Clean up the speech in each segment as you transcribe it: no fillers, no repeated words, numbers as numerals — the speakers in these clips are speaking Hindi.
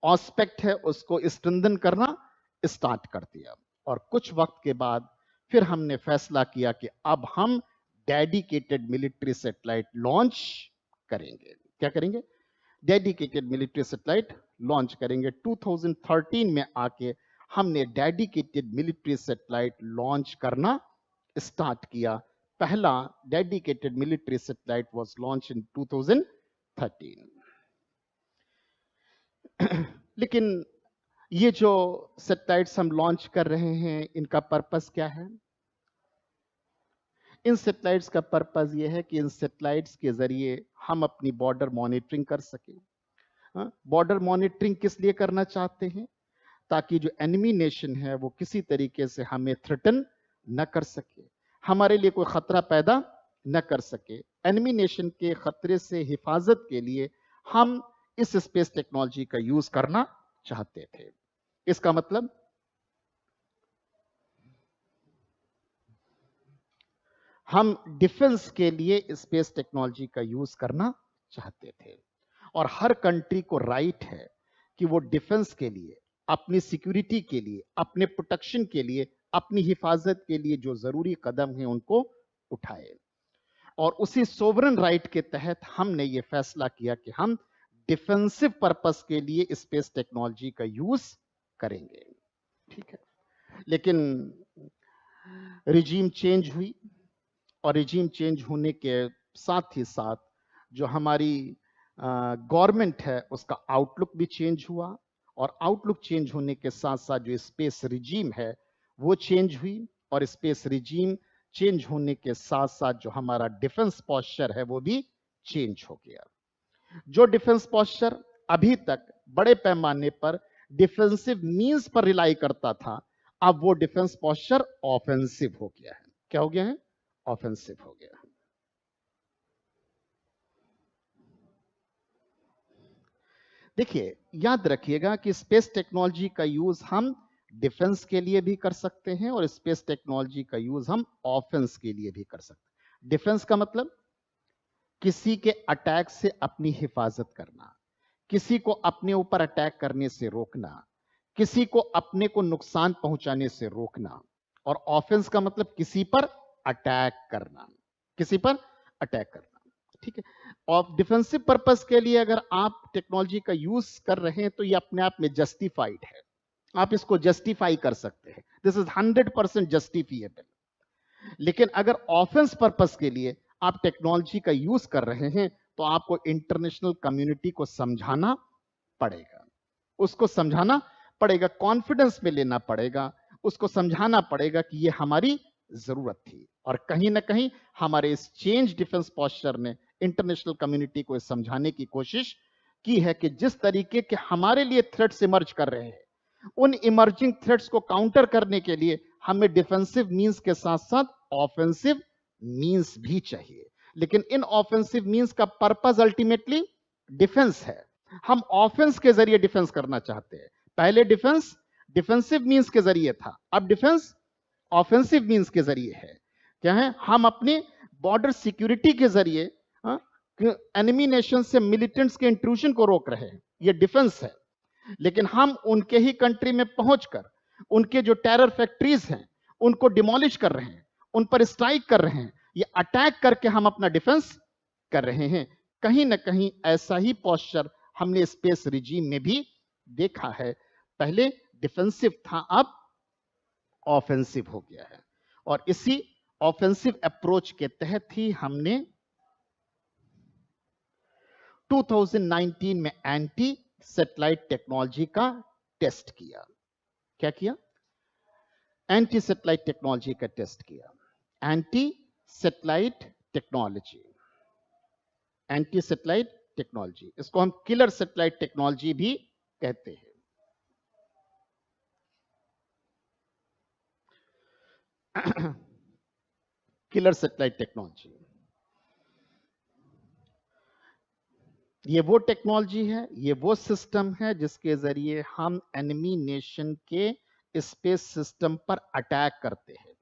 ऑस्पेक्ट है उसको स्ट्रेंथन करना स्टार्ट कर दिया। और कुछ वक्त के बाद फिर हमने फैसला किया कि अब हम डेडिकेटेड मिलिट्री सैटेलाइट लॉन्च करेंगे। क्या करेंगे? डेडिकेटेड मिलिट्री सैटेलाइट लॉन्च करेंगे। 2013 में आके हमने डेडिकेटेड मिलिट्री सैटेलाइट लॉन्च करना स्टार्ट किया। पहला dedicated military satellite was launch in 2013। लेकिन ये जो सैटेलाइट्स हम लॉन्च कर रहे हैं, इनका पर्पस क्या है? इन सैटेलाइट्स का पर्पस ये है कि इन सैटेलाइट्स के जरिए हम अपनी बॉर्डर मॉनिटरिंग कर सकें। बॉर्डर मॉनिटरिंग किस लिए करना चाहते हैं? ताकि जो एनिमी नेशन है वो किसी तरीके से हमें थ्रेटन न कर सके, हमारे लिए कोई खतरा पैदा न कर सके। एनिमी नेशन के खतरे से हिफाजत के लिए हम इस स्पेस टेक्नोलॉजी का यूज करना चाहते थे। इसका मतलब हम डिफेंस के लिए स्पेस टेक्नोलॉजी का यूज करना चाहते थे। और हर कंट्री को राइट है कि वो डिफेंस के लिए, अपनी सिक्योरिटी के लिए, अपने प्रोटेक्शन के लिए, अपनी हिफाजत के लिए जो जरूरी कदम है उनको उठाए। और उसी सोवरेन राइट के तहत हमने ये फैसला किया कि हम डिफेंसिव पर्पस के लिए स्पेस टेक्नोलॉजी का यूज करेंगे। ठीक है, लेकिन रिजीम चेंज हुई और रिजीम चेंज होने के साथ ही साथ जो हमारी गवर्नमेंट है उसका आउटलुक भी चेंज हुआ। और आउटलुक चेंज होने के साथ साथ जो स्पेस रिजीम है वो चेंज हुई। और स्पेस रिजीम चेंज होने के साथ साथ जो हमारा डिफेंस पोस्चर है वो भी चेंज हो गया। जो डिफेंस पोस्चर अभी तक बड़े पैमाने पर डिफेंसिव मींस पर रिलाई करता था, अब वो डिफेंस पोस्चर ऑफेंसिव हो गया है। क्या हो गया है? ऑफेंसिव हो गया। देखिए, याद रखिएगा कि स्पेस टेक्नोलॉजी का यूज हम डिफेंस के लिए भी कर सकते हैं और स्पेस टेक्नोलॉजी का यूज हम ऑफेंस के लिए भी कर सकते हैं। डिफेंस का मतलब किसी के अटैक से अपनी हिफाजत करना, किसी को अपने ऊपर अटैक करने से रोकना, किसी को अपने को नुकसान पहुंचाने से रोकना। और ऑफेंस का मतलब किसी पर अटैक करना, किसी पर अटैक करना। ठीक है, और डिफेंसिव पर्पस के लिए अगर आप टेक्नोलॉजी का यूज कर रहे हैं तो ये अपने आप में जस्टिफाइड है, आप इसको जस्टिफाई कर सकते हैं, दिस इज 100% जस्टिफिएबल। लेकिन अगर ऑफेंस पर्पस के लिए आप टेक्नोलॉजी का यूज कर रहे हैं तो आपको इंटरनेशनल कम्युनिटी को समझाना पड़ेगा, उसको समझाना पड़ेगा, कॉन्फिडेंस में लेना पड़ेगा, उसको समझाना पड़ेगा कि ये हमारी जरूरत थी। और कहीं ना कहीं हमारे इस चेंज डिफेंस पोस्चर ने इंटरनेशनल कम्युनिटी को समझाने की कोशिश की है कि जिस तरीके के हमारे लिए थ्रेट्स इमर्ज कर रहे हैं, उन इमर्जिंग थ्रेट्स को काउंटर करने के लिए हमें डिफेंसिव मींस के साथ साथ ऑफेंसिव मींस भी चाहिए। लेकिन इन ऑफेंसिव मींस का पर्पस अल्टीमेटली डिफेंस है। हम ऑफेंस के जरिए डिफेंस करना चाहते हैं। पहले डिफेंस डिफेंसिव मींस के जरिए था, अब डिफेंस ऑफेंसिव मींस के जरिए है। क्या है? हम अपने बॉर्डर सिक्योरिटी के जरिए एनिमी नेशन से मिलिटेंट्स के इंट्रूजन को रोक रहे हैं, ये डिफेंस है। लेकिन हम उनके ही कंट्री में पहुंचकर उनके जो टेरर फैक्ट्रीज हैं उनको डिमोलिश कर रहे हैं, उन पर स्ट्राइक कर रहे हैं, ये अटैक करके हम अपना डिफेंस कर रहे हैं। कहीं ना कहीं ऐसा ही पोस्चर हमने स्पेस रिजीम में भी देखा है। पहले डिफेंसिव था, अब ऑफेंसिव हो गया है। और इसी ऑफेंसिव अप्रोच के तहत ही हमने 2019 में एंटी सैटेलाइट टेक्नोलॉजी का टेस्ट किया। क्या किया? एंटी सैटेलाइट टेक्नोलॉजी का टेस्ट किया। Anti satellite technology, anti satellite technology, इसको हम किलर सैटेलाइट टेक्नोलॉजी भी कहते हैं। किलर सैटेलाइट टेक्नोलॉजी, ये वो टेक्नोलॉजी है, ये वो सिस्टम है जिसके जरिए हम एनिमी नेशन के स्पेस सिस्टम पर अटैक करते हैं,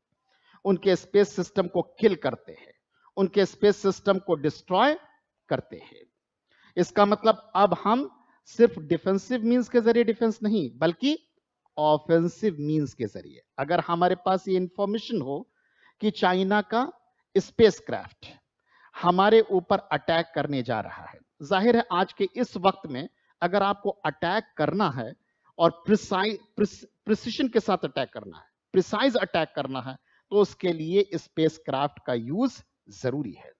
उनके स्पेस सिस्टम को किल करते हैं, उनके स्पेस सिस्टम को डिस्ट्रॉय करते हैं। इसका मतलब अब हम सिर्फ डिफेंसिव मींस के जरिए डिफेंस नहीं, बल्कि ऑफेंसिव मींस के जरिए। अगर हमारे पास ये इंफॉर्मेशन हो कि चाइना का स्पेसक्राफ्ट हमारे ऊपर अटैक करने जा रहा है, जाहिर है आज के इस वक्त में अगर आपको अटैक करना है और प्रिसिशन के साथ अटैक करना है, प्रिसाइज अटैक करना है, तो उसके लिए स्पेसक्राफ्ट का यूज जरूरी है।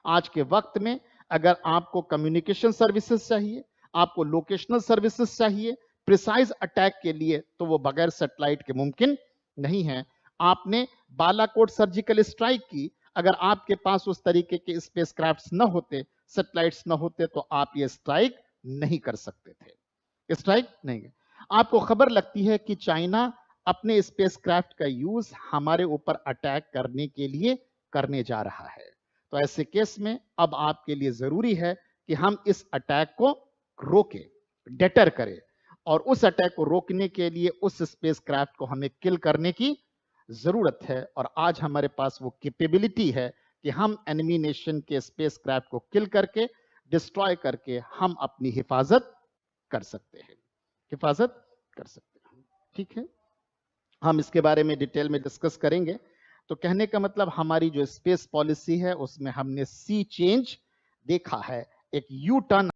आज के वक्त में अगर आपको कम्युनिकेशन सर्विसेज चाहिए, आपको लोकेशनल सर्विसेज चाहिए प्रिसाइज अटैक के लिए, तो वो बगैर सैटेलाइट के मुमकिन नहीं है। आपने बालाकोट सर्जिकल स्ट्राइक की, अगर आपके पास उस तरीके के स्पेसक्राफ्ट्स न होते, सैटेलाइट्स न होते, तो आप ये स्ट्राइक नहीं कर सकते थे। स्ट्राइक नहीं। आपको खबर लगती है कि चाइना अपने स्पेसक्राफ्ट का यूज हमारे ऊपर अटैक करने के लिए करने जा रहा है, तो ऐसे केस में अब आपके लिए जरूरी है कि हम इस अटैक को रोकें, डेटर करें, और उस अटैक को रोकने के लिए उस स्पेसक्राफ्ट को हमें किल करने की जरूरत है। और आज हमारे पास वो कैपेबिलिटी है कि हम एनिमी नेशन के स्पेसक्राफ्ट को किल करके, डिस्ट्रॉय करके हम अपनी हिफाजत कर सकते हैं, हिफाजत कर सकते हैं। ठीक है, हम इसके बारे में डिटेल में डिस्कस करेंगे। तो कहने का मतलब हमारी जो स्पेस पॉलिसी है उसमें हमने सी चेंज देखा है, एक यू टर्न